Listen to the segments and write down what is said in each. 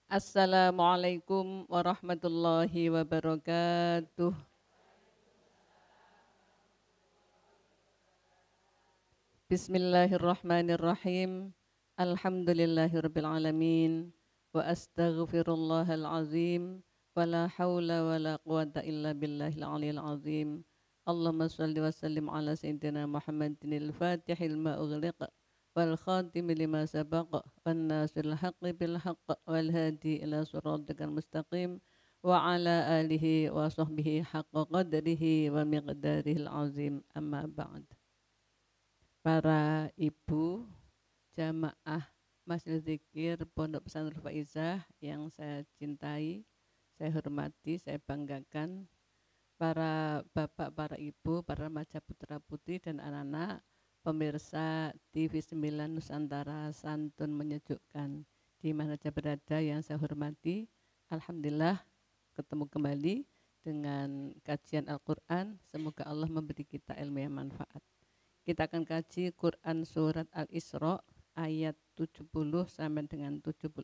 Assalamualaikum warahmatullahi wabarakatuh. Bismillahirrahmanirrahim. Alhamdulillahirabbil alamin wa astaghfirullahal azim wa la haula wa la quwata illa billahil aliyil azim. Allahumma shalli wa sallim ala sayyidina Muhammadin al-fatihil ma ughliq wal khatimi lima sabaq wan nasiril haqqi bil haqq wal hadi ila siratikal mustaqim wa ala alihi wa sahbihi haqqa qadrihi wa miqdarihil azim, amma ba'd. Para ibu jamaah Masjid Zikir Pondok Pesantren Faizah yang saya cintai, saya hormati, saya banggakan, para bapak, para ibu, para remaja putra putri dan anak-anak pemirsa TV 9 Nusantara Santun Menyejukkan di mana saja berada yang saya hormati. Alhamdulillah ketemu kembali dengan kajian Al-Quran. Semoga Allah memberi kita ilmu yang manfaat. Kita akan kaji Quran surat Al-Isra ayat 70 sampai dengan 74.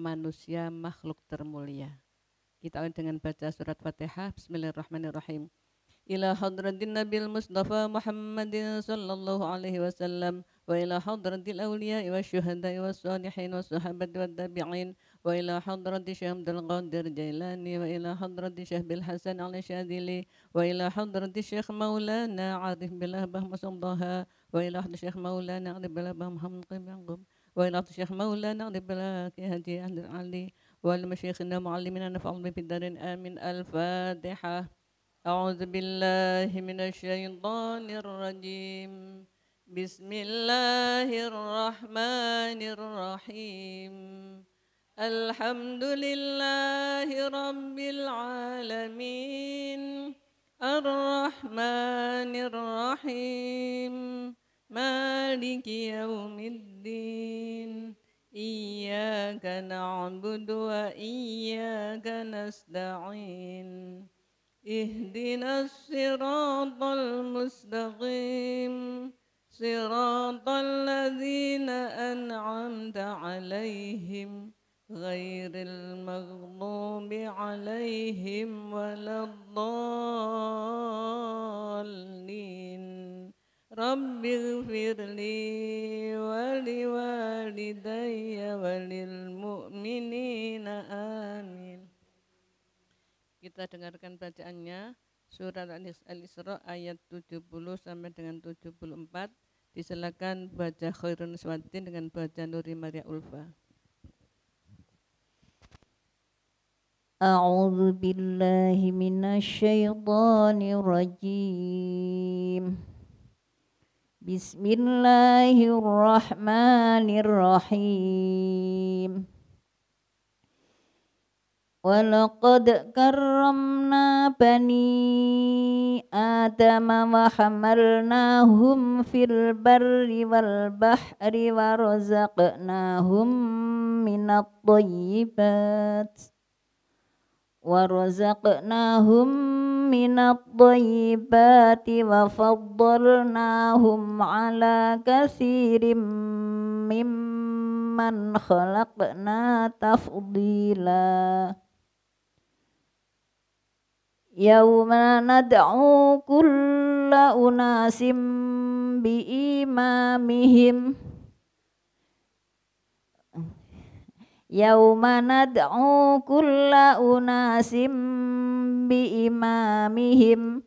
Manusia makhluk termulia. Kita awali dengan baca surat Fatihah. Bismillahirrahmanirrahim. Ila hadratin Nabil Mustafa Muhammadin sallallahu alaihi wasallam wa ila hadratil awliya wa syuhada'i wa salihin wa sahabati wa tabi'in wa ila hadrati Syekh Abdul Qadir Jailani wa ila hadrati Syekh Bil Hasan al-Syadili wa ila hadrati Syekh Maulana Arif Billah Bahmusallaha wa ila hadrati Syekh Maulana Arif Billah Muhammad Qibangum wa ila hadrati Syekh Maulana Arif Billah Ki Haji Abdul Ali wal masyayikhina muallimina nafa'al bi darin amin. Al-Fatihah. أعوذ بالله من الشيطان الرجيم بسم الله الرحمن الرحيم الحمد لله رب العالمين الرحمن الرحيم مالك يوم الدين إياك نعبد وإياك نستعين اهدنا الصراط المستقيم صراط الذين أنعمت عليهم غير المغضوب عليهم ولا الضالين رب اغفر لي ولوالدي وللمؤمنين آمين. Kita dengarkan bacaannya surat Al-Isra ayat 70 sampai dengan 74. Disilakan baca Khairun Swatin dengan baca Nuri Maria Ulfa. A'udzu billahi minasyaitonir rajim. Bismillahirrahmanirrahim. Walaqad karramna bani Adama wa hamalnahum fil barri wal bahri wa razaqnahum minat thayyibat wa faddalnahum ala katsirin mimman khalaqna tafdila. Yauma nad'u kulla unasim biimamihim Yauma nad'u kulla unasim biimamihim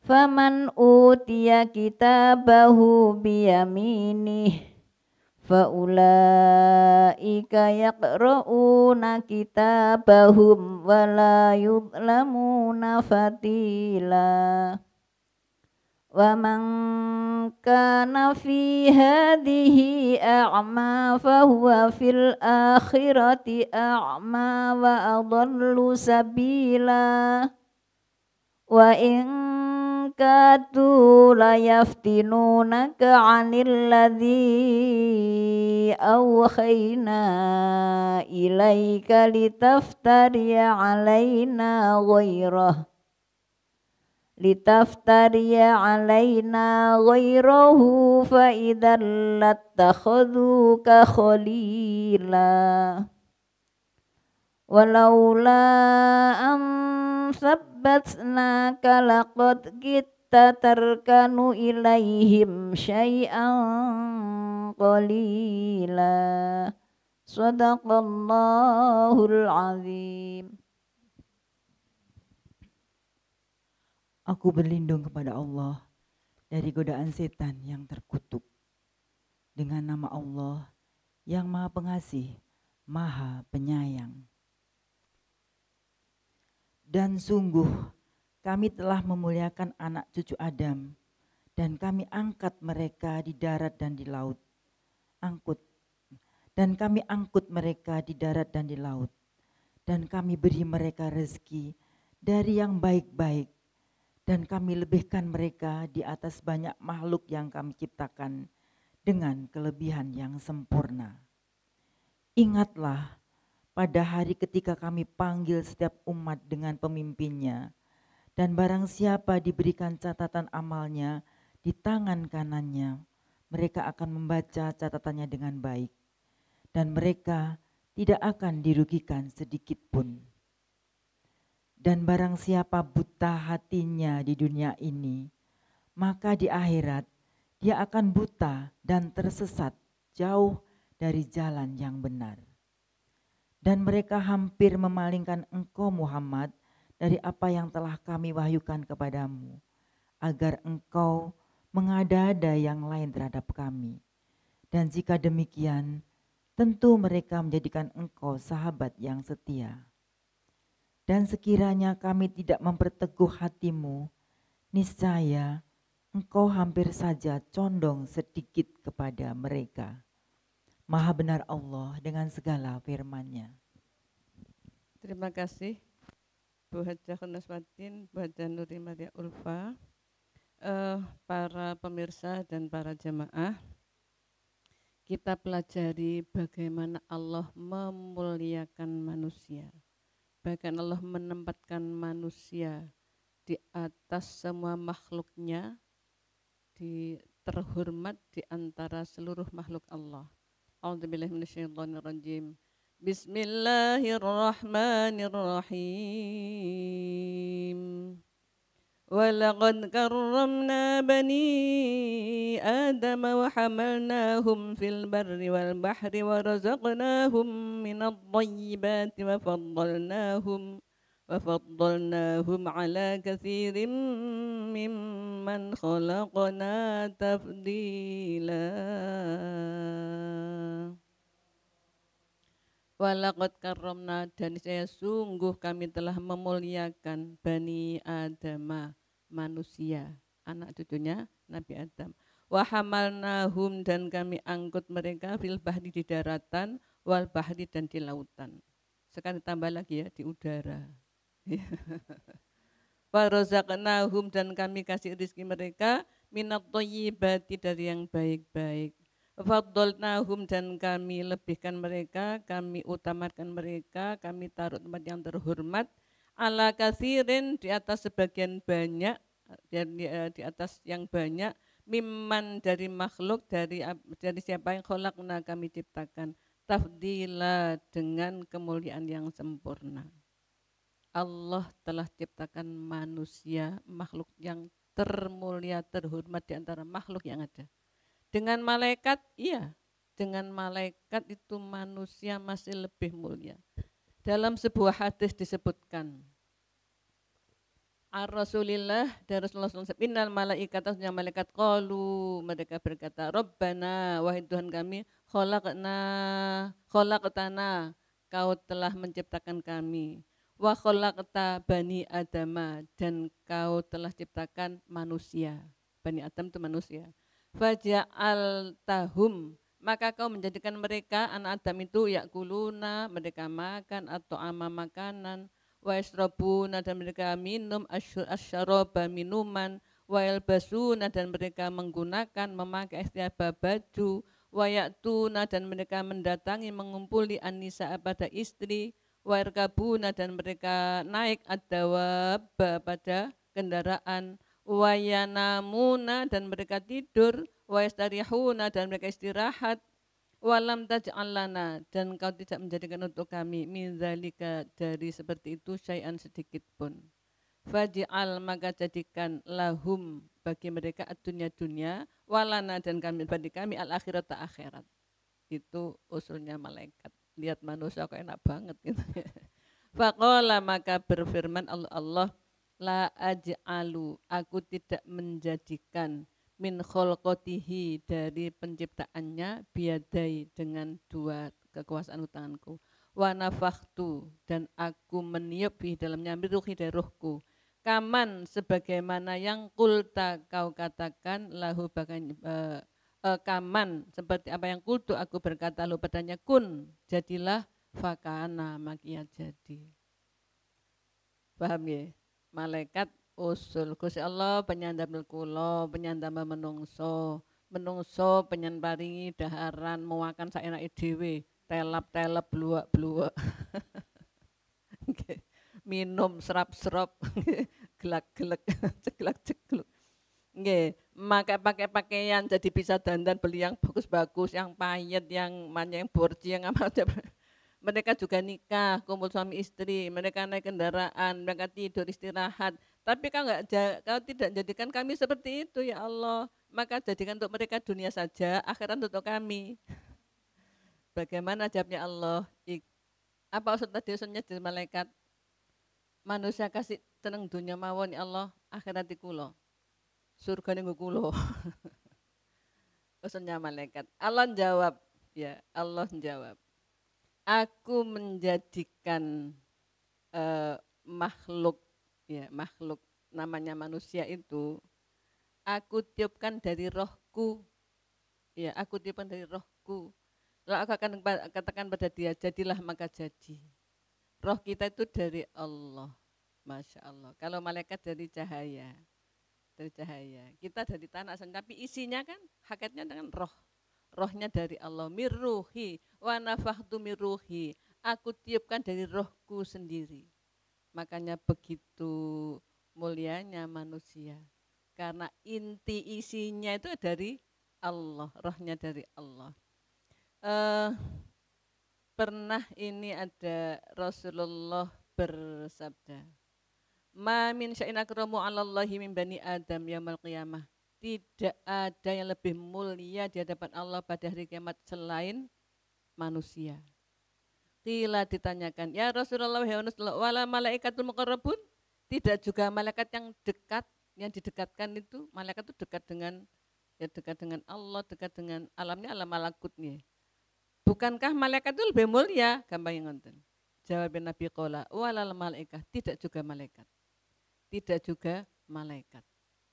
faman utiya kitabahu biyaminih faulaika yaqra'una kitabahum wa la yudlamuna fatila. Wa man kana fi hadhihi a'ma fahuwa fil akhirati a'ma wa adallu sabila. Wa in kadu la yaftinunaka 'anil ladzi awhayna ilaika litaftari 'alaina ghairahu fa idzal lattakhadhuka khalila. walaula am sabbatnaka laqad kitta tarkanu ilaihim syai'an qalila. Sadaqallahul azim. Aku berlindung kepada Allah dari godaan setan yang terkutuk. Dengan nama Allah yang Maha Pengasih, Maha Penyayang. Dan sungguh kami telah memuliakan anak cucu Adam, dan kami angkat mereka di darat dan di laut. Dan kami angkut mereka di darat dan di laut. Dan kami beri mereka rezeki dari yang baik-baik. Dan kami lebihkan mereka di atas banyak makhluk yang kami ciptakan dengan kelebihan yang sempurna. Ingatlah pada hari ketika kami panggil setiap umat dengan pemimpinnya, dan barang siapa diberikan catatan amalnya di tangan kanannya, mereka akan membaca catatannya dengan baik, dan mereka tidak akan dirugikan sedikit pun. Dan barang siapa buta hatinya di dunia ini, maka di akhirat dia akan buta dan tersesat jauh dari jalan yang benar. Dan mereka hampir memalingkan engkau Muhammad dari apa yang telah kami wahyukan kepadamu, agar engkau mengada-ada yang lain terhadap kami. Dan jika demikian, tentu mereka menjadikan engkau sahabat yang setia. Dan sekiranya kami tidak memperteguh hatimu, niscaya engkau hampir saja condong sedikit kepada mereka. Maha benar Allah dengan segala firman-Nya. Terima kasih Bu Hajah Khunaswatin, Bu Hajah Nuri Maria Ulfa, para pemirsa dan para jamaah. Kita pelajari bagaimana Allah memuliakan manusia. Bahkan Allah menempatkan manusia di atas semua makhluknya, terhormat di antara seluruh makhluk Allah. A'udzubillahi minasyaitonirrajim. Bismillahirrahmanirrahim. Walaqad karramna bani Adam wa hamalnahum fil barri wal bahri wa razaqnahum minat thayyibati wa faddalnahum ala katsirin mimman khalaqna tafdila. Walaqad karramna, dan saya sungguh kami telah memuliakan Bani Adama, manusia, anak cucunya Nabi Adam. Wa hamalnahum, dan kami angkut mereka fil bahri, di daratan, wal bahri, dan di lautan. Sekarang tambah lagi ya, di udara. Wa razaqnahum, dan kami kasih rezeki mereka minat thayyibati, dari yang baik-baik. Faddalnahum, dan kami lebihkan mereka, kami utamakan mereka, kami taruh tempat yang terhormat, ala katsirin, di atas sebagian banyak, di atas yang banyak, mimman, dari makhluk, dari siapa yang khalaqna, kami ciptakan, tafdila, dengan kemuliaan yang sempurna. Allah telah ciptakan manusia, makhluk yang termulia, terhormat di antara makhluk yang ada. Dengan malaikat, iya. Dengan malaikat itu manusia masih lebih mulia. Dalam sebuah hadis disebutkan, Ar-Rasulillah, dari Rasulullah SAW, innal malaikat, yang malaikat, qalu, mereka berkata, Rabbana, wahai Tuhan kami, khalaqtana, kau telah menciptakan kami. Wa khalaqta bani Adama, dan kau telah ciptakan manusia. Bani Adam itu manusia. Faja'al tahum, maka kau menjadikan mereka, anak Adam itu, yakuluna, mereka makan, atau makanan, wa yasrabuna, dan mereka minum, asyaraba, minuman, wa yalbasuna, dan mereka menggunakan, memakai istiaba baju, wa ya'tuna, dan mereka mendatangi, mengumpuli an-nisa, pada istri, wa yarkabuna, dan mereka naik ad-dawab, pada kendaraan, wa yanamuna, dan mereka tidur, wa yastarihuna, dan mereka istirahat, Walam taj'al lana, dan kau tidak menjadikan untuk kami min dzalika, dari seperti itu, syai'an sedikit pun. Faj'al, maka jadikan lahum, bagi mereka dunia, walana, dan kami bagi kami al-akhirat, akhirat. Itu usulnya malaikat. Lihat manusia kok enak banget gitu. Faqala, maka berfirman Allah, la aj'alu, aku tidak menjadikan min kholqotihi, dari penciptaannya, biadai, dengan dua kekuasaan tanganku, wa nafakhtu, dan aku meniup di dalamnya ruhi, dari ruhku, kaman, sebagaimana yang kulta, kau katakan, lahu, bahkan kaman, seperti apa yang kultu, aku berkata lahu padanya, kun, jadilah, fakana, makia jadi. Paham ya? Malaikat usul Gusti Allah penyandang kula, penyandang menungso, menungso penyen paringi daharan muakan saenake dhewe, telap-telep bluwak-bluwak. Minum serap-serap, gelak-gelek, ceglak-cegluk. Nggih, pakai pakaian jadi bisa dandan beli yang bagus-bagus, yang payet, yang borji, yang apa aja. Mereka juga nikah, kumpul suami istri, mereka naik kendaraan, mereka tidur istirahat. Tapi kau tidak jadikan kami seperti itu ya Allah. Maka jadikan untuk mereka dunia saja, akhirat untuk kami. Bagaimana jawabnya Allah? Apa maksud tadi usulnya dari malaikat? Manusia kasih tenang dunia mawon ya Allah, akhirat di kulo. Surga ning kulo. Usulnya malaikat. Allah jawab, ya Allah jawab. Aku menjadikan makhluk, ya makhluk namanya manusia itu, aku tiupkan dari rohku, ya aku tiupkan dari rohku. Lalu aku akan katakan pada dia, jadilah, maka jadi. Roh kita itu dari Allah, masya Allah. Kalau malaikat dari cahaya, kita dari tanah, tapi isinya kan hakikatnya dengan roh. Rohnya dari Allah, mirruhi wa nafakhtu mirruhi, aku tiupkan dari rohku sendiri. Makanya begitu mulianya manusia, karena inti isinya itu dari Allah, rohnya dari Allah. Pernah ini ada Rasulullah bersabda, ma min syai'in akramu 'alallahi min bani Adam yaumil qiyamah. Tidak ada yang lebih mulia di hadapan Allah pada hari kiamat selain manusia. Qila, ditanyakan, ya Rasulullah, wala malaikatul muqarrabun? Tidak juga malaikat yang dekat, yang didekatkan itu, malaikat itu dekat dengan Allah, dekat dengan alamnya, alam malakutnya. Bukankah malaikat itu lebih mulia? Gampang yang ngonten. Jawab Nabi qala, walal malaikat, tidak juga malaikat. Tidak juga malaikat.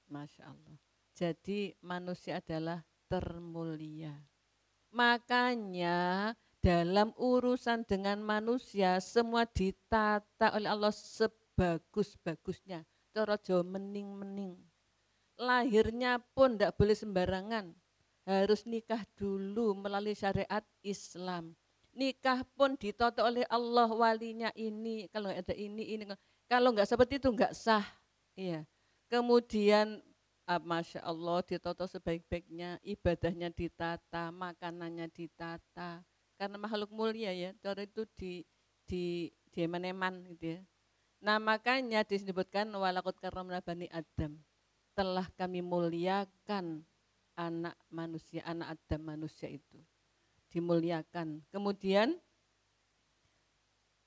Masya Allah. Jadi manusia adalah termulia. Makanya dalam urusan dengan manusia semua ditata oleh Allah sebagus-bagusnya. Cara Jawa mening-mening. Lahirnya pun tidak boleh sembarangan. Harus nikah dulu melalui syariat Islam. Nikah pun ditata oleh Allah, walinya ini, kalau nggak ada ini. Kalau nggak seperti itu nggak sah. Iya. Kemudian Masya Allah ditata sebaik-baiknya, ibadahnya ditata, makanannya ditata. Karena makhluk mulia ya, cara itu di eman-eman gitu ya. Nah makanya disebutkan walaqad karramna bani Adam. Telah kami muliakan anak manusia, anak Adam manusia itu. Dimuliakan. Kemudian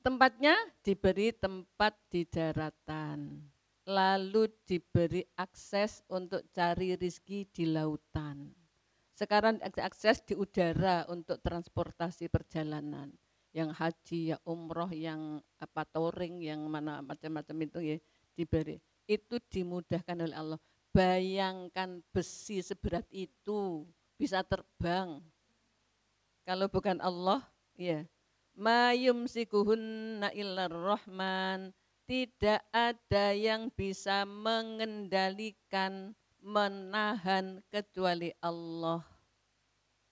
tempatnya diberi tempat di daratan. Lalu diberi akses untuk cari rizki di lautan. Sekarang akses di udara untuk transportasi perjalanan. Yang haji, ya umroh, yang apa touring, yang mana macam-macam itu ya diberi. Itu dimudahkan oleh Allah. Bayangkan besi seberat itu bisa terbang. Kalau bukan Allah, ya. Ma yumsikuhunna illar rahman. Tidak ada yang bisa mengendalikan, menahan kecuali Allah.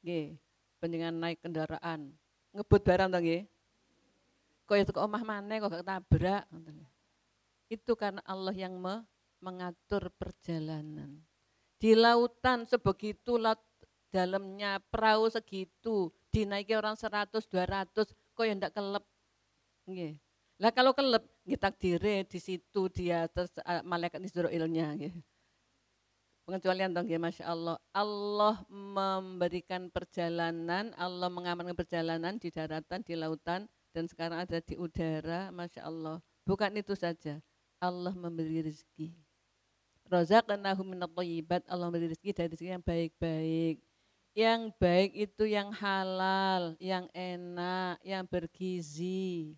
Nggih, penjenengan naik kendaraan, ngebut barang to nggih. Kok itu ke omah maneh kok gak ketabrak. Itu karena Allah yang mengatur perjalanan. Di lautan sebegitu dalamnya, perahu segitu, dinaiki orang 100, 200, kok ya ndak kelep. Nggih. Lah kalau kelep, nggih takdire di situ dia terus malaikat Israilnya nggih. Pengecualian dong ya, Masya Allah. Allah memberikan perjalanan, Allah mengamankan perjalanan di daratan, di lautan, dan sekarang ada di udara, Masya Allah. Bukan itu saja, Allah memberi rezeki. Razaqnahum minat thayyibat, Allah memberi rezeki dari rezeki yang baik-baik. Yang baik itu yang halal, yang enak, yang bergizi.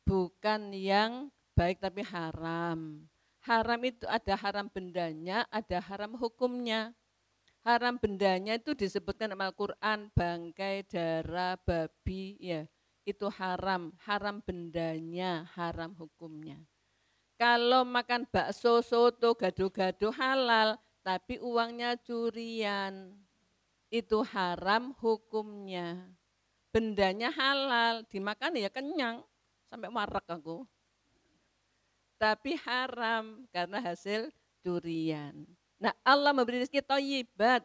Bukan yang baik tapi haram. Haram itu ada haram bendanya, ada haram hukumnya. Haram bendanya itu disebutkan dalam Al-Quran, bangkai, darah, babi, ya itu haram. Haram bendanya, haram hukumnya. Kalau makan bakso, soto, gado-gado halal, tapi uangnya curian, itu haram hukumnya. Bendanya halal, dimakan ya kenyang, sampai marek aku. Tapi haram karena hasil curian. Nah, Allah memberi rezeki thayyibat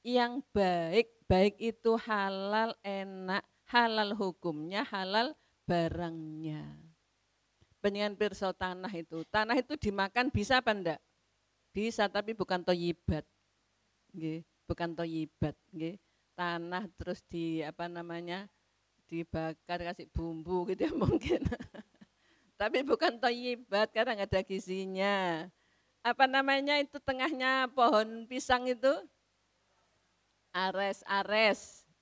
yang baik. Baik itu halal, enak, halal hukumnya, halal barangnya. Penyangan pirsa tanah itu dimakan bisa apa enggak? Bisa, tapi bukan thayyibat. Nggih, bukan thayyibat, nggih. Tanah terus dibakar kasih bumbu gitu ya mungkin. Tapi bukan thayyibat karena nggak ada gizinya. Itu tengahnya pohon pisang itu? Ares,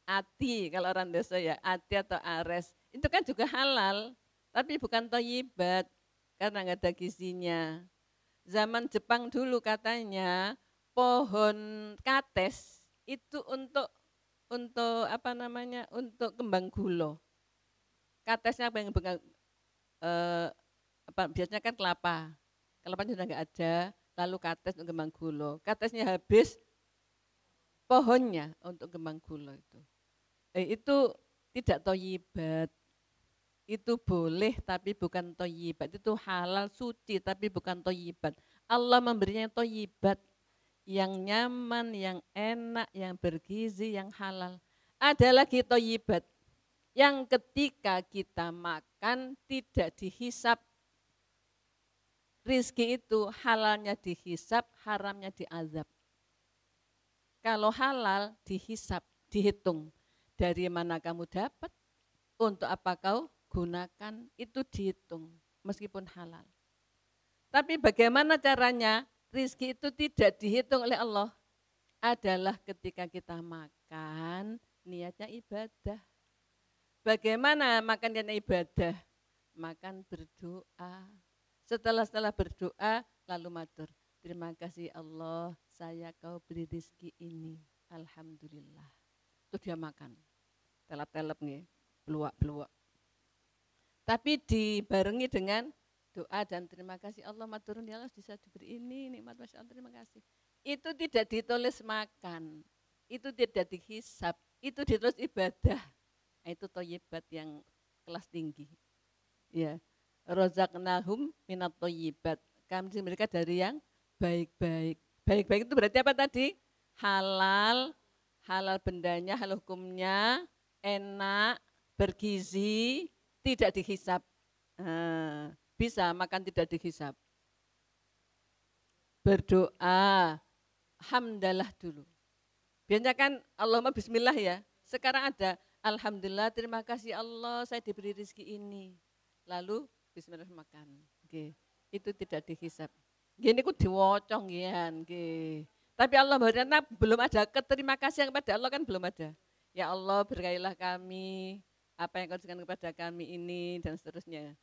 ati kalau orang desa ya, ati atau ares. Itu kan juga halal, tapi bukan thayyibat karena nggak ada gizinya. Zaman Jepang dulu katanya pohon kates itu untuk kembang gulo. Katesnya apa yang biasanya kan kelapa sudah nggak ada, lalu kates untuk kembang gulo. Katesnya habis, pohonnya untuk kembang gulo itu. Itu tidak thayyibat. Itu boleh tapi bukan thayyibat. Itu halal suci tapi bukan thayyibat. Allah memberinya thayyibat yang nyaman, yang enak, yang bergizi, yang halal. Ada lagi thayyibat yang ketika kita makan tidak dihisap. Rizki itu halalnya dihisap, haramnya diazab. Kalau halal dihisap, dihitung. Dari mana kamu dapat, untuk apa kau gunakan, itu dihitung meskipun halal. Tapi bagaimana caranya? Rizki itu tidak dihitung oleh Allah. Adalah ketika kita makan, niatnya ibadah. Bagaimana makan niatnya ibadah? Makan berdoa. Setelah berdoa, lalu matur. Terima kasih Allah, saya kau beri rizki ini. Alhamdulillah. Itu dia makan. Telap-telap nih, beluak-beluak. Tapi dibarengi dengan doa dan terima kasih Allah, maturun ya Allah bisa diberi ini, nikmat Masya Allah, terima kasih. Itu tidak ditulis makan, itu tidak dihisap, itu ditulis ibadah. Itu thayyibat yang kelas tinggi. Ya. Razaqnahum minat thayyibat. Kami mereka dari yang baik-baik. Baik-baik itu berarti apa tadi? Halal, halal bendanya, halal hukumnya, enak, bergizi, tidak dihisap. Bisa makan tidak dihisap. Berdoa, hamdalah dulu. Biasanya kan Allahumma bismillah ya. Sekarang ada alhamdulillah, terima kasih Allah saya diberi rezeki ini. Lalu bismillah makan. Okay. Itu tidak dihisap. Gini ku diwocong ya. Okay. Tapi Allah belum ada keterima kasih kepada Allah kan belum ada. Ya Allah berkailah kami, apa yang kau berikan kepada kami ini dan seterusnya.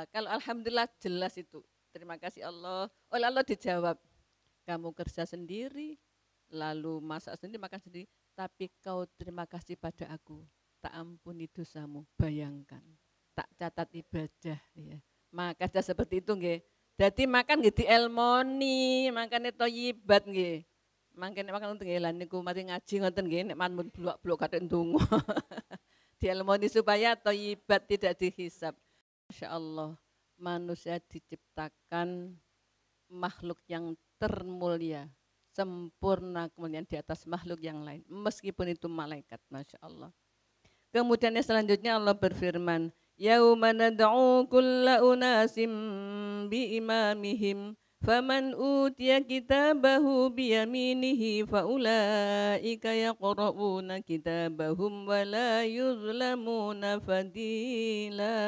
Kalau alhamdulillah jelas itu. Terima kasih Allah. Oleh Allah dijawab. Kamu kerja sendiri, lalu masak sendiri, makan sendiri. Tapi kau terima kasih pada aku. Tak ampuni dosamu, bayangkan. Tak catat ibadah ya. Maka sudah seperti itu nggih. Jadi makan nggih dielmoni, makane thayyibat nggih. Mangkene makan untuk nggih lan niku mari ngaji ngoten nggih nek mun blok-blok kathik ndonga. Dielmoni supaya thayyibat tidak dihisab. Masya Allah, manusia diciptakan makhluk yang termulia, sempurna kemuliaan di atas makhluk yang lain. Meskipun itu malaikat, Masya Allah. Kemudian yang selanjutnya Allah berfirman, yauma nad'u kulla unasim bi imamihim faman utiya kitabahu bi yaminihi faulaika yaqra'una kitabahum wa la yuzlamuna fadila.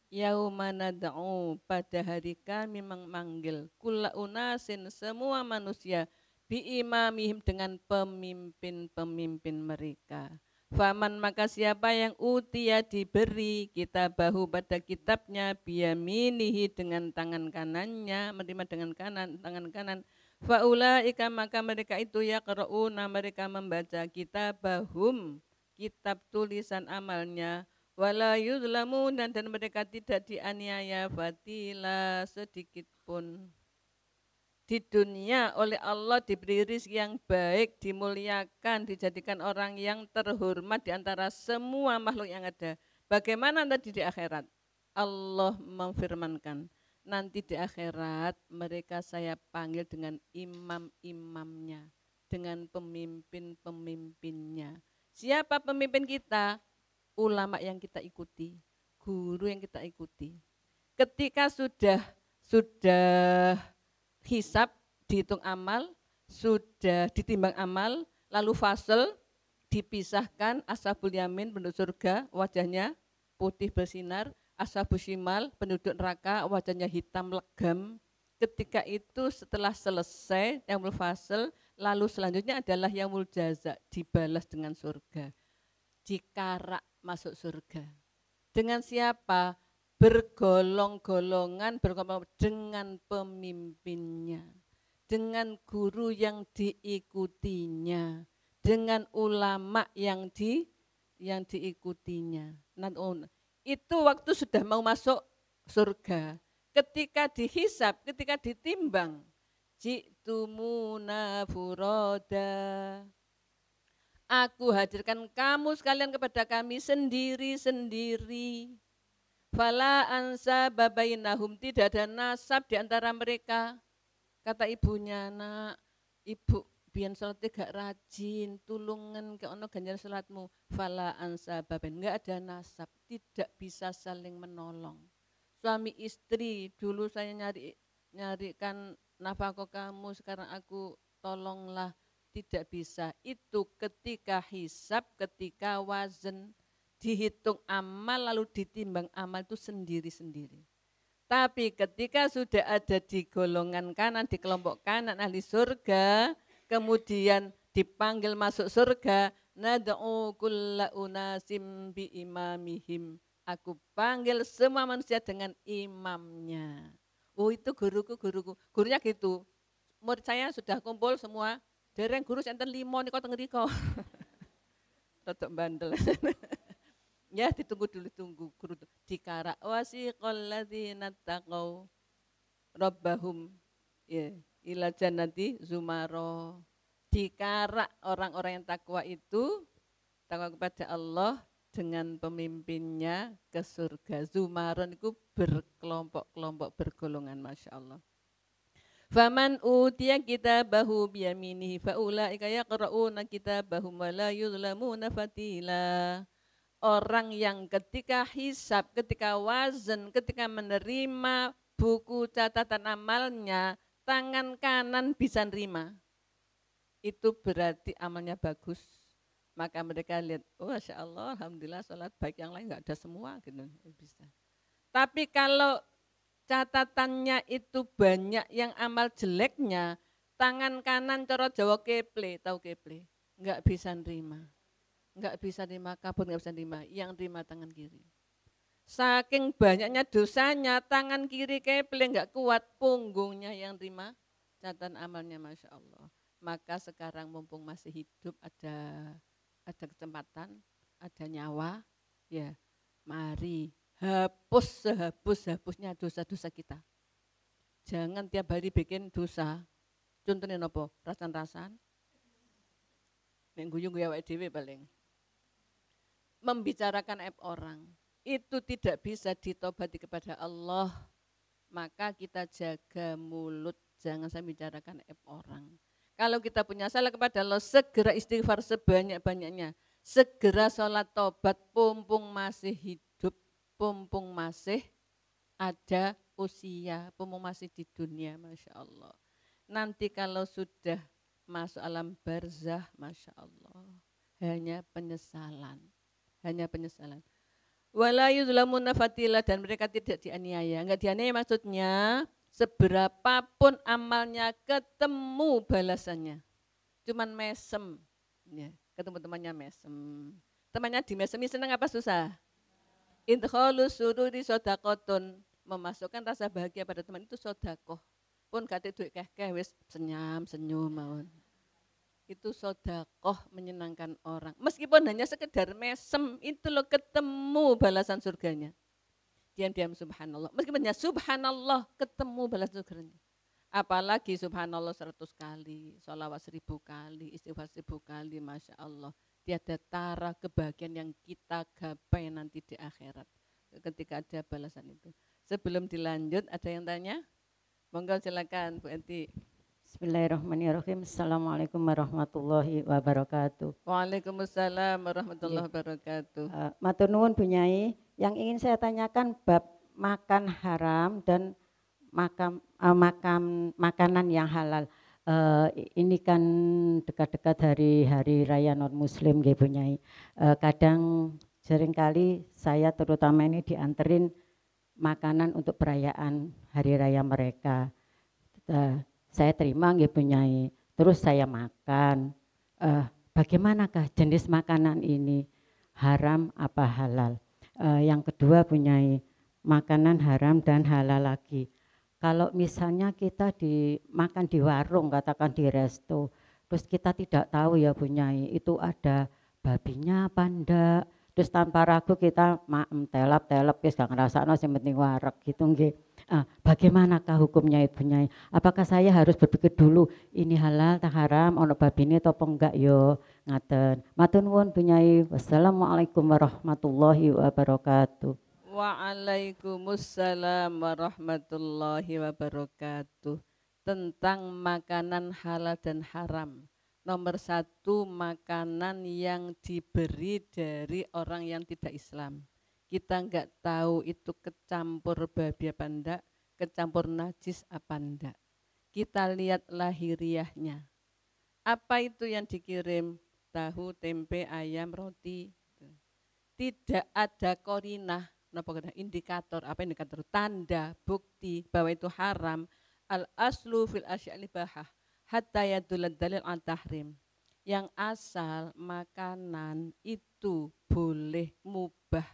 Yauma nad'u, pada hari kami memanggil kulla unasin, semua manusia, biimamihim, dengan pemimpin-pemimpin mereka. Faman, maka siapa yang utia, diberi kitabahu, pada kitabnya, biyaminihi, dengan tangan kanannya, menerima dengan tangan kanan. Faulaika, maka mereka itu yaqra'una, mereka membaca kitabahum, kitab tulisan amalnya, wala yuzlamun, dan mereka tidak dianiaya fatila sedikit pun. Di dunia oleh Allah diberi rizki yang baik, dimuliakan, dijadikan orang yang terhormat di antara semua makhluk yang ada. Bagaimana nanti di akhirat? Allah memfirmankan, nanti di akhirat mereka saya panggil dengan imam-imamnya, dengan pemimpin-pemimpinnya. Siapa pemimpin kita? Ulama yang kita ikuti, guru yang kita ikuti. Ketika sudah hisab, dihitung amal, sudah ditimbang amal, lalu fasel, dipisahkan, ashabul yamin penduduk surga, wajahnya putih bersinar, ashabul shimal penduduk neraka, wajahnya hitam legam. Ketika itu setelah selesai yaumul fasel, lalu selanjutnya adalah yaumul jaza, dibalas dengan surga. Dikarak masuk surga. Dengan siapa? Bergolong-golongan, dengan pemimpinnya, dengan guru yang diikutinya, dengan ulama yang diikutinya. Itu waktu sudah mau masuk surga. Ketika dihisab, ketika ditimbang, ji'tumuna furoda, aku hadirkan kamu sekalian kepada kami sendiri-sendiri. Fala ansa babainahum, tidak ada nasab di antara mereka. Kata ibunya, nak, ibu biyen salat gak rajin, tulungan ke ono ganjaran salatmu. Fala ansa babain, enggak ada nasab, tidak bisa saling menolong. Suami istri, dulu saya nyarikan nafkah kamu, sekarang aku tolonglah. Tidak bisa. Itu ketika hisab, ketika wazan, dihitung amal lalu ditimbang amal itu sendiri-sendiri. Tapi ketika sudah ada di golongan kanan, di kelompok kanan ahli surga, kemudian dipanggil masuk surga, nad'u kulla unasim bi imamihim, aku panggil semua manusia dengan imamnya. Oh, itu guruku, gurunya gitu. Murid saya sudah kumpul semua. Dereng guru enten 5 niko teng ngriko. Rodok bandel. Ya ditunggu dulu guru dikarak wasiqal ladzina taqau rabbahum ya ila jannati zumara. Dikarak orang-orang yang takwa itu, takwa kepada Allah dengan pemimpinnya ke surga. Zumaron itu berkelompok-kelompok, bergolongan, Masya Allah. Faman utiya kitabahu biyaminihi faulaika yaqra'una kitabahum wa la yuzlamuna fatila. Orang yang ketika hisab, ketika wazan, ketika menerima buku catatan amalnya, tangan kanan bisa nerima. Itu berarti amalnya bagus. Maka mereka lihat, oh Masya Allah, Alhamdulillah sholat baik, yang lain enggak ada semua, gitu, bisa. Tapi kalau catatannya itu banyak yang amal jeleknya, tangan kanan cara Jawa keple, tahu keple, enggak bisa nerima. Enggak bisa nerima, kabut enggak bisa nerima, yang nerima tangan kiri. Saking banyaknya dosanya, tangan kiri keple enggak kuat, punggungnya yang nerima catatan amalnya, Masya Allah. Maka sekarang mumpung masih hidup, ada kesempatan, ada nyawa, ya mari hapus sehapus-hapusnya dosa-dosa kita. Jangan tiap hari bikin dosa. Contohnya apa? Rasan-rasan. Nek guyu-guyu awake dhewe paling. Membicarakan aib orang. Itu tidak bisa ditobati kepada Allah. Maka kita jaga mulut, jangan sampai bicarakan aib orang. Kalau kita punya salah kepada Allah, segera istighfar sebanyak-banyaknya. Segera sholat tobat, pumpung masih hidup, pumpung masih ada usia, pumpung masih di dunia, Masya Allah. Nanti kalau sudah masuk alam barzah, Masya Allah, hanya penyesalan. Hanya penyesalan. Wala yuzlamuna fatila, dan mereka tidak dianiaya. Enggak dianiaya maksudnya seberapapun amalnya ketemu balasannya. Cuman mesem. Ya, ketemu temannya mesem. Temannya di mesemi senang apa susah? Idkhalus sururi sodakotun, memasukkan rasa bahagia pada teman itu sodakoh. Pun kate duit keh wis senyum mawon. Itu sodakoh, menyenangkan orang. Meskipun hanya sekedar mesem, itu loh ketemu balasan surganya. Diam-diam subhanallah. Meskipun hanya subhanallah, ketemu balasan surganya. Apalagi subhanallah 100 kali, sholawat 1000 kali, istighfar 1000 kali, Masya Allah. Tiada tara kebahagiaan yang kita gapai nanti di akhirat. Ketika ada balasan itu. Sebelum dilanjut, ada yang tanya? Monggo silakan Bu Enti. Bismillahirrahmanirrahim. Assalamualaikum warahmatullahi wabarakatuh. Waalaikumsalam warahmatullahi wabarakatuh. Matur nuwun Bu Nyai, yang ingin saya tanyakan bab makan haram dan makanan yang halal. Ini kan dekat-dekat hari raya non muslim nggih Bu Nyai. Kadang seringkali saya terutama ini dianterin makanan untuk perayaan hari raya mereka. Saya terima nggih Bu Nyai, terus saya makan. Bagaimanakah jenis makanan ini, haram apa halal? Yang kedua Bu Nyai, makanan haram dan halal lagi. Kalau misalnya kita makan di warung, katakan di resto, terus kita tidak tahu ya Bu Nyai, itu ada babinya apa enggak, terus tanpa ragu kita telap wis gak ngrasakno sing penting wareg gitu nggih. Bagaimanakah hukumnya Ibu Nyai? Apakah saya harus berpikir dulu ini halal tak haram, ono babine atau enggak yo? Ngaten. Matur nuwun Bu Nyai. Wassalamualaikum warahmatullahi wabarakatuh. Waalaikumsalam warahmatullahi wabarakatuh. Tentang makanan halal dan haram. Nomor 1, makanan yang diberi dari orang yang tidak Islam. Kita enggak tahu itu kecampur babi apa enggak, kecampur najis apa enggak. Kita lihat lahiriahnya. Apa itu yang dikirim? Tahu, tempe, ayam, roti. Tidak ada korinah, indikator, apa indikator? Tanda, bukti bahwa itu haram. Al-aslu fil asya'li bahah, hatta yadulad dalil an tahrim. Yang asal makanan itu boleh mubah,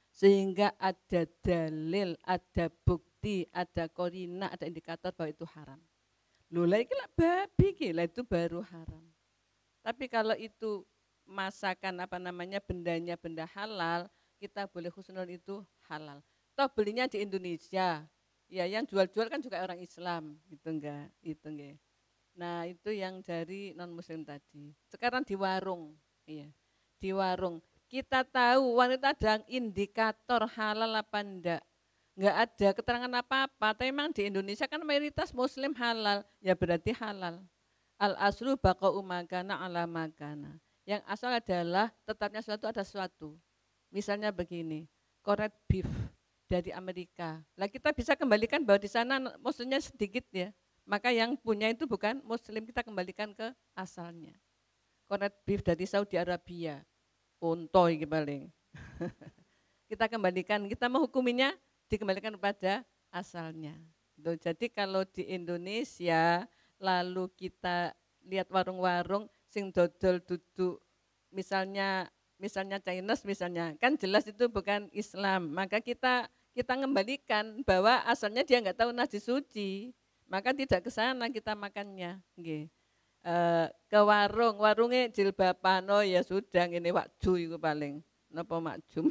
sehingga ada dalil, ada bukti, ada korina, ada indikator bahwa itu haram. Loh lah iki babi lah itu baru haram. Tapi kalau itu masakan bendanya benda halal, kita boleh husnul itu halal. Toh belinya di Indonesia, ya yang jual-jual kan juga orang Islam, gitu enggak? Itu enggak. Nah itu yang dari non muslim tadi. Sekarang di warung, iya, di warung. Kita tahu wanita ada indikator halal apa enggak ada keterangan apa-apa. Tapi memang di Indonesia kan mayoritas muslim halal, ya berarti halal. Al-aslu baqa'u makana ala makana. Yang asal adalah tetapnya sesuatu ada sesuatu. Misalnya begini, corned beef dari Amerika. Lah kita bisa kembalikan bahwa di sana muslimnya sedikit ya. Maka yang punya itu bukan muslim, kita kembalikan ke asalnya. Corned beef dari Saudi Arabia. Unto iki paling. Kita kembalikan, kita menghukuminya dikembalikan kepada asalnya. Jadi kalau di Indonesia lalu kita lihat warung-warung sing dodol duduk misalnya Chinese misalnya, kan jelas itu bukan Islam. Maka kita kembalikan bahwa asalnya dia enggak tahu najis suci. Maka tidak ke sana kita makannya, nggih. Ke warungnya jilbaban, oh ya sudah ini wakju itu paling napa makjum.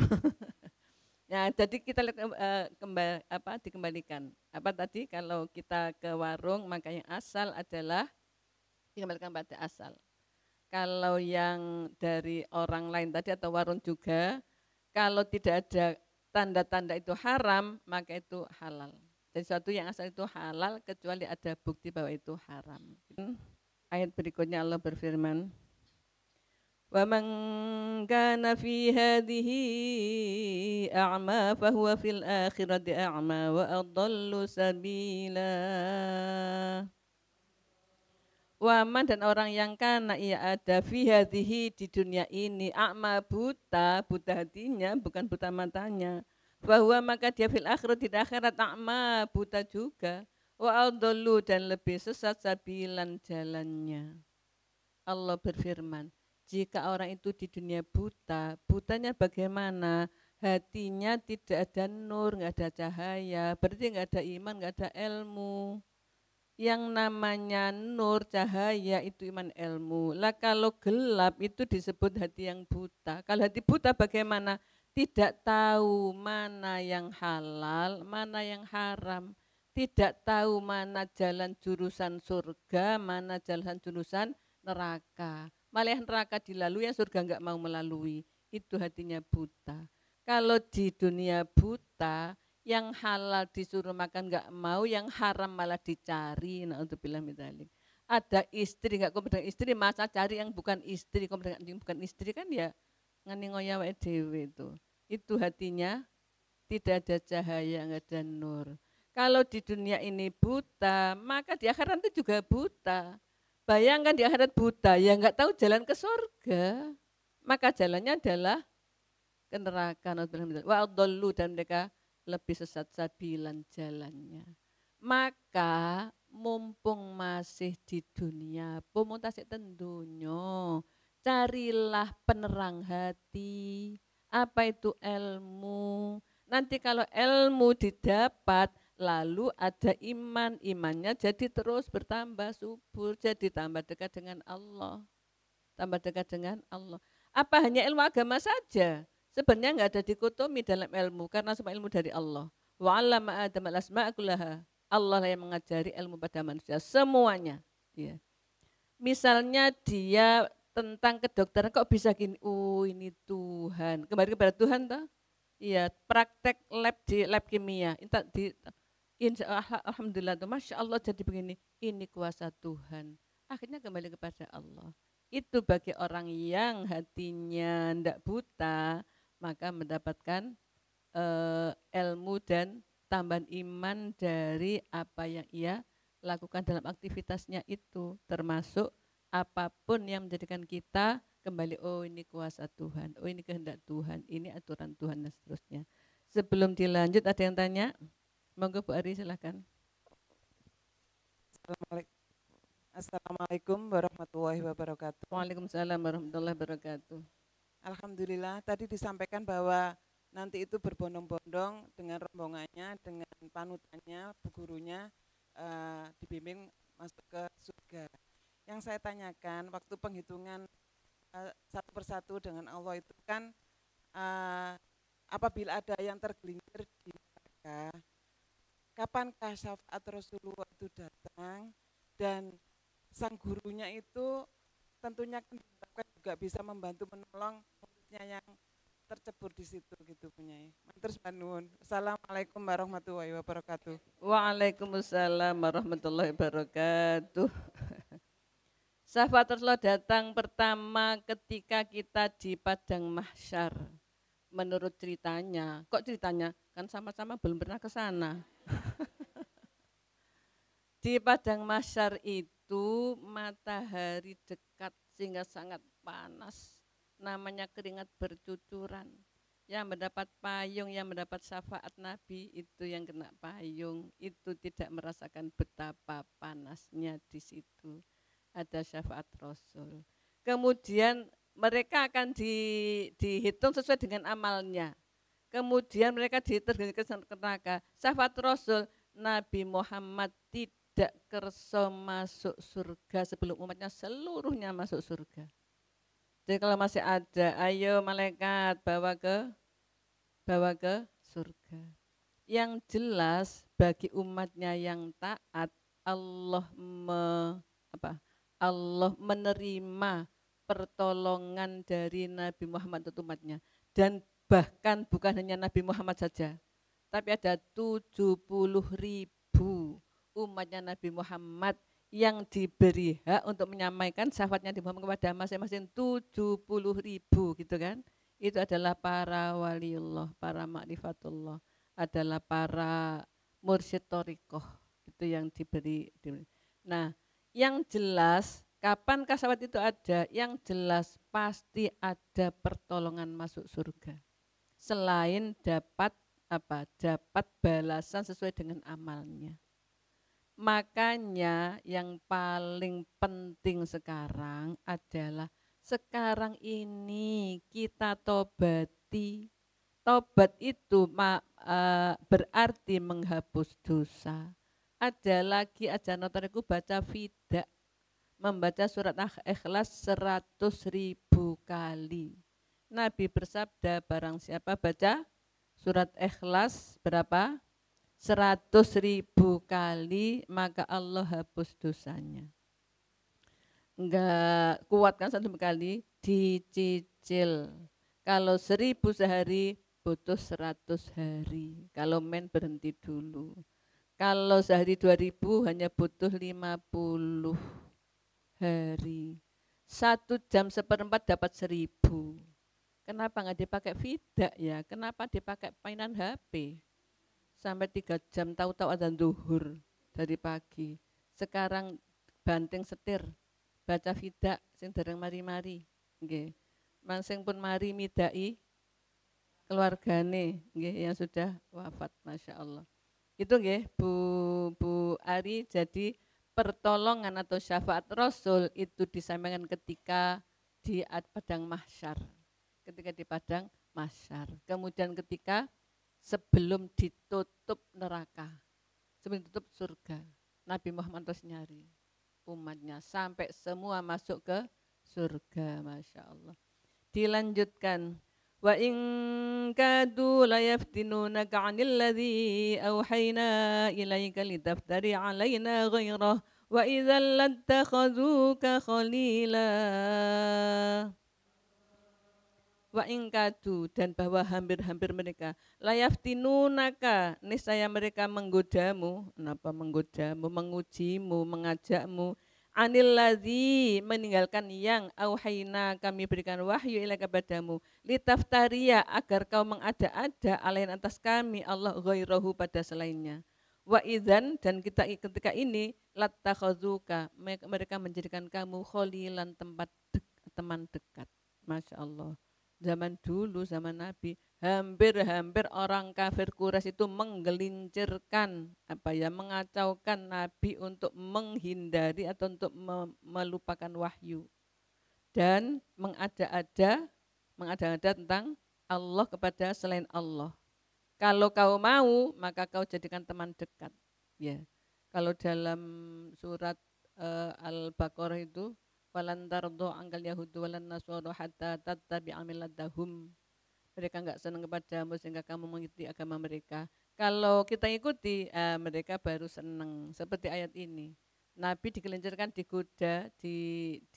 Ya jadi kita lihat dikembalikan. Apa tadi kalau kita ke warung maka yang asal adalah dikembalikan pada asal. Kalau yang dari orang lain tadi atau warung juga, kalau tidak ada tanda-tanda itu haram maka itu halal. Jadi sesuatu yang asal itu halal kecuali ada bukti bahwa itu haram. Ayat berikutnya Allah berfirman, wa man kana fi hadhihi a'ma fahuwa fil akhirati a'ma wa adallu sabila. Waman dan orang yang kana ia ada fi hadhihi di dunia ini a'ma buta, buta hatinya bukan buta matanya. Bahwa maka dia fil akhirat di akhirat a'ma buta juga. Wa adallu dan lebih sesat sabilan jalannya. Allah berfirman, jika orang itu di dunia buta, butanya bagaimana? Hatinya tidak ada nur, enggak ada cahaya, berarti enggak ada iman, enggak ada ilmu. Yang namanya nur, cahaya itu iman ilmu. Lah kalau gelap itu disebut hati yang buta. Kalau hati buta bagaimana? Tidak tahu mana yang halal, mana yang haram. Tidak tahu mana jalan jurusan surga, mana jalan jurusan neraka. Malah neraka dilalui, yang surga enggak mau melalui. Itu hatinya buta. Kalau di dunia buta, yang halal disuruh makan enggak mau, yang haram malah dicari. Na'udzubillah min dzalik. Ada istri enggak kompeten istri, masa cari yang bukan istri, kompeten yang bukan istri kan ya ngani ngoya wae dhewe itu. Itu hatinya tidak ada cahaya, enggak ada nur. Kalau di dunia ini buta, maka di akhirat itu juga buta. Bayangkan di akhirat buta, ya enggak tahu jalan ke surga. Maka jalannya adalah ke neraka. Wa adallu dan mereka lebih sesat sabilan jalannya. Maka mumpung masih di dunia, pemutasik tentunya, carilah penerang hati. Apa itu ilmu? Nanti kalau ilmu didapat, lalu ada iman, imannya jadi terus bertambah subur, jadi tambah dekat dengan Allah. Tambah dekat dengan Allah. Apa hanya ilmu agama saja? Sebenarnya enggak ada dikotomi dalam ilmu karena semua ilmu dari Allah. Wa 'allama Adam al-asma'a kullaha. Allah lah yang mengajari ilmu pada manusia semuanya. Ya. Misalnya dia tentang kedokteran kok bisa gini? Oh, ini Tuhan. Kembali kepada Tuhan toh? Iya, praktek lab di lab kimia. Alhamdulillah tuh, Masya Allah jadi begini. Ini kuasa Tuhan. Akhirnya kembali kepada Allah. Itu bagi orang yang hatinya ndak buta, maka mendapatkan ilmu dan tambahan iman dari apa yang ia lakukan dalam aktivitasnya itu, termasuk apapun yang menjadikan kita kembali, oh ini kuasa Tuhan, oh ini kehendak Tuhan, ini aturan Tuhan dan seterusnya. Sebelum dilanjut ada yang tanya? Monggo Bu Ari silakan. Assalamualaikum warahmatullahi wabarakatuh. Waalaikumsalam warahmatullahi wabarakatuh. Alhamdulillah tadi disampaikan bahwa nanti itu berbondong-bondong dengan rombongannya, dengan panutannya, bu gurunya dibimbing masuk ke surga. Yang saya tanyakan waktu penghitungan satu persatu dengan Allah itu kan apabila ada yang tergelincir di neraka, kapankah syafaat Rasulullah itu datang dan sang gurunya itu tentunya kan juga bisa membantu menolong muridnya yang tercebur di situ gitu punya. Terus Banun. Assalamualaikum warahmatullahi wabarakatuh. Waalaikumsalam warahmatullahi wabarakatuh. Syafaat Rasulullah datang pertama ketika kita di padang mahsyar. Menurut ceritanya, kok ceritanya? Kan sama-sama belum pernah ke sana. Di padang mahsyar itu matahari dekat sehingga sangat panas. Namanya keringat bercucuran. Yang mendapat payung, yang mendapat syafaat Nabi itu yang kena payung, itu tidak merasakan betapa panasnya di situ. Ada syafaat Rasul. Kemudian mereka akan dihitung sesuai dengan amalnya. Kemudian mereka diterjunkan ke neraka. Syafaat Rasul, Nabi Muhammad tidak kerso masuk surga sebelum umatnya seluruhnya masuk surga. Jadi kalau masih ada, ayo malaikat bawa ke surga. Yang jelas bagi umatnya yang taat, Allah menerima pertolongan dari Nabi Muhammad untuk umatnya. Dan bahkan bukan hanya Nabi Muhammad saja, tapi ada 70.000 umatnya Nabi Muhammad yang diberi hak untuk menyampaikan syafaatnya di Muhammad kepada masing-masing 70.000 gitu kan. Itu adalah para waliullah, para ma'rifatullah, adalah para mursyid thariqah. Itu yang diberi. Nah, yang jelas kapankah syafaat itu ada? Yang jelas pasti ada pertolongan masuk surga. Selain dapat apa? Dapat balasan sesuai dengan amalnya. Makanya yang paling penting sekarang adalah sekarang ini kita tobati. Tobat itu berarti menghapus dosa. Ada lagi aja notoriku baca fidak, membaca surat Ikhlas 100.000 kali. Nabi bersabda barang siapa baca surat Ikhlas berapa? 100.000 kali maka Allah hapus dosanya. Enggak kuat kan 1 kali, dicicil. Kalau 1.000 sehari butuh 100 hari. Kalau main berhenti dulu. Kalau sehari 2.000 hanya butuh 50 hari. 1 jam 1/4 dapat 1.000. Kenapa nggak dipakai fidak ya? Kenapa dipakai mainan HP? Sampai 3 jam tahu-tahu adzan zuhur dari pagi. Sekarang banting setir, baca fidak sing dereng mari-mari. Nggih. Mangsing pun mari midai keluargane nggih yang sudah wafat, Masya Allah. Itu nggih Bu Ari, jadi pertolongan atau syafaat Rasul itu disampaikan ketika di padang mahsyar. Ketika di padang mahsyar. Kemudian ketika sebelum ditutup neraka, sebelum ditutup surga, Nabi Muhammad terus nyari umatnya sampai semua masuk ke surga, Masya Allah. Dilanjutkan, wa in kadu la yaftinunaka 'anil ladzi auhayna ilaika litaftari 'alaina ghairah wa idzal lattakhazuka khalila. Wa ingkadu, dan bahwa hampir-hampir mereka layaftinunaka, niscaya mereka menggodamu. Kenapa menggodamu? Mengujimu, mengajakmu. Anil ladzi, meninggalkan yang auhayna, kami berikan wahyu ilaika padamu, litaftaria, agar kau mengada-ada alain atas kami Allah ghairahu, pada selainnya. Wa idzan, dan kita ketika ini lattakhazuka, mereka menjadikan kamu kholilan, teman dekat. Masya Allah. Zaman dulu, zaman Nabi, hampir-hampir orang kafir Quraisy itu menggelincirkan, mengacaukan Nabi untuk menghindari atau untuk melupakan wahyu dan mengada-ada tentang Allah kepada selain Allah. Kalau kau mau, maka kau jadikan teman dekat. Ya, kalau dalam surat Al-Baqarah itu, walan tardo angkal yahudu walan nasoro hatta tattabi'a millatahum. Mereka enggak senang kepadamu sehingga kamu mengikuti agama mereka. Kalau kita ikuti, mereka baru senang. Seperti ayat ini. Nabi digelincirkan, digoda,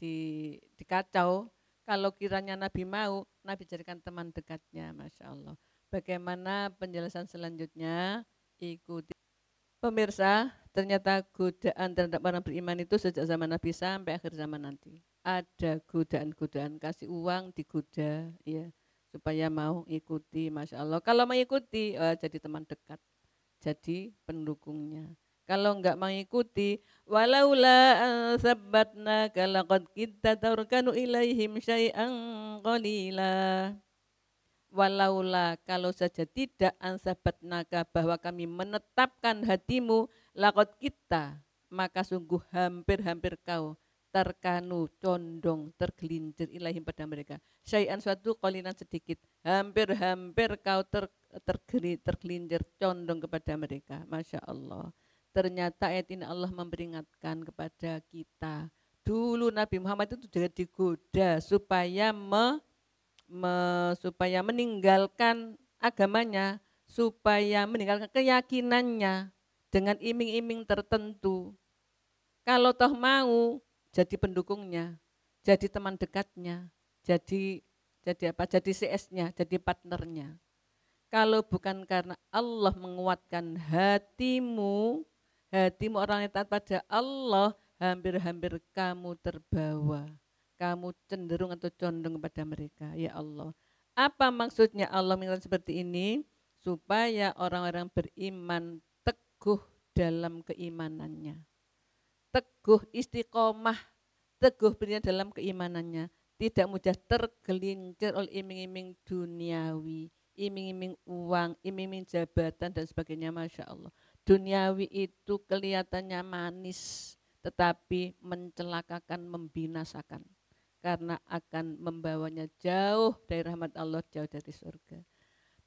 dikacau. Kalau kiranya Nabi mau, Nabi jadikan teman dekatnya, Masya Allah. Bagaimana penjelasan selanjutnya? Ikuti. Pemirsa, ternyata godaan terhadap orang beriman itu sejak zaman Nabi sampai akhir zaman nanti. Ada godaan-godaan, kasih uang digoda, ya, supaya mau ikuti, Masya Allah. Kalau mengikuti, jadi teman dekat, jadi pendukungnya. Kalau enggak mengikuti, walaula sabbatnaka laqad kitta tarkanu ilaihim syai'an qalila. Walaula, kalau saja tidak, ansabatnaka, bahwa kami menetapkan hatimu, lakot kita, maka sungguh hampir-hampir kau terkanu, condong, tergelincir ilahim pada mereka. Syai'an, suatu qalilan, sedikit, hampir-hampir kau tergelincir, condong kepada mereka. Masya Allah. Ternyata ayat ini Allah memperingatkan kepada kita. Dulu Nabi Muhammad itu juga digoda supaya supaya meninggalkan agamanya, supaya meninggalkan keyakinannya dengan iming-iming tertentu. Kalau toh mau, jadi pendukungnya, jadi teman dekatnya, jadi CS-nya, jadi partnernya. Kalau bukan karena Allah menguatkan hatimu orang yang taat pada Allah, hampir-hampir kamu terbawa, kamu cenderung atau condong kepada mereka. Ya Allah, apa maksudnya Allah mengatakan seperti ini? Supaya orang-orang beriman teguh dalam keimanannya, teguh istiqomah, teguh berdiri dalam keimanannya, tidak mudah tergelincir oleh iming-iming duniawi, iming-iming uang, iming-iming jabatan dan sebagainya. Masya Allah, duniawi itu kelihatannya manis, tetapi mencelakakan, membinasakan, karena akan membawanya jauh dari rahmat Allah, jauh dari surga.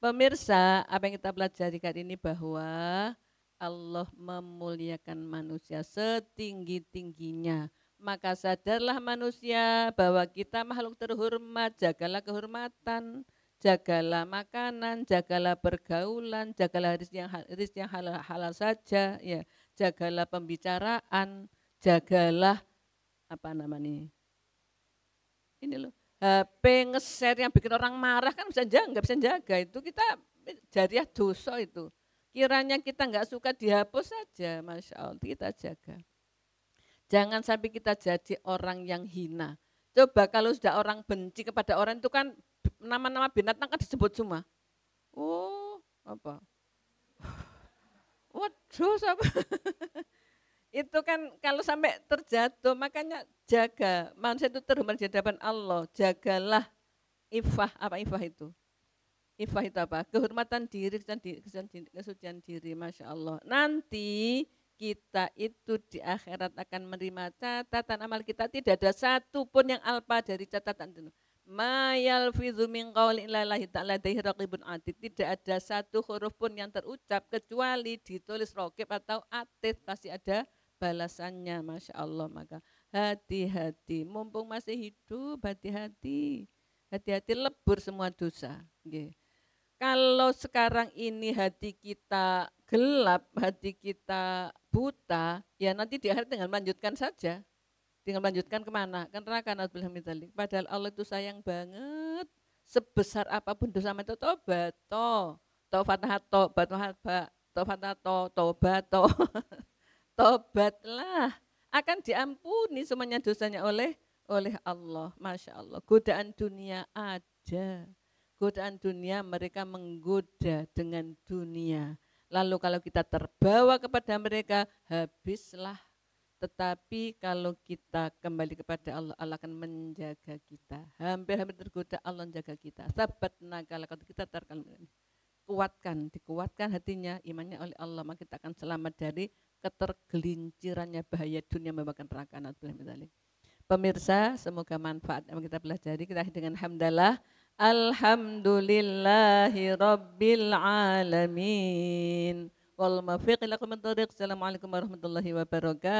Pemirsa, apa yang kita pelajari kali ini bahwa Allah memuliakan manusia setinggi-tingginya. Maka sadarlah manusia bahwa kita makhluk terhormat, jagalah kehormatan, jagalah makanan, jagalah pergaulan, jagalah rezeki yang halal saja, ya, jagalah pembicaraan, jagalah apa namanya ini loh, HP nge-share yang bikin orang marah kan nggak bisa jaga, itu kita jariah dosa itu. Kiranya kita nggak suka dihapus saja, Masya Allah, kita jaga. Jangan sampai kita jadi orang yang hina. Coba kalau sudah orang benci kepada orang itu kan nama-nama binatang kan disebut semua. Oh, apa? Waduh, apa? Itu kan kalau sampai terjatuh, makanya jaga. Manusia itu terhormat di hadapan Allah. Jagalah ifah. Apa ifah itu? Ifah itu apa? Kehormatan diri, kesucian diri. Masya Allah. Nanti kita itu di akhirat akan menerima catatan amal kita. Tidak ada satu pun yang alpa dari catatan itu. Ma yalfidzu min qawlin illa lillahi ta'ala ladaihi raqibun atid. Tidak ada satu huruf pun yang terucap kecuali ditulis raqib atau atid, pasti ada balasannya. Masya Allah. Maka hati-hati, mumpung masih hidup, hati-hati, hati-hati, lebur semua dosa. Kalau sekarang ini hati kita gelap, hati kita buta, ya nanti di akhirat tinggal melanjutkan saja. Tinggal melanjutkan kemana? Ke neraka. Padahal Allah itu sayang banget. Sebesar apapun dosa itu tobat, tobatlah, akan diampuni semuanya dosanya oleh Allah. Masya Allah. Godaan dunia ada. Godaan dunia, mereka menggoda dengan dunia. Lalu kalau kita terbawa kepada mereka, habislah. Tetapi kalau kita kembali kepada Allah, Allah akan menjaga kita. Hampir-hampir tergoda, Allah menjaga kita. Sabat nagala, kalau kita dikuatkan hatinya, imannya oleh Allah, maka kita akan selamat dari ketergelincirannya bahaya dunia membawakan neraka. Pemirsa, semoga manfaat yang kita pelajari. Kita akhiri dengan hamdalah. Alhamdulillahi Rabbil Alamin. Wal muwaffiq ila aqwamit thoriq. Assalamualaikum warahmatullahi wabarakatuh.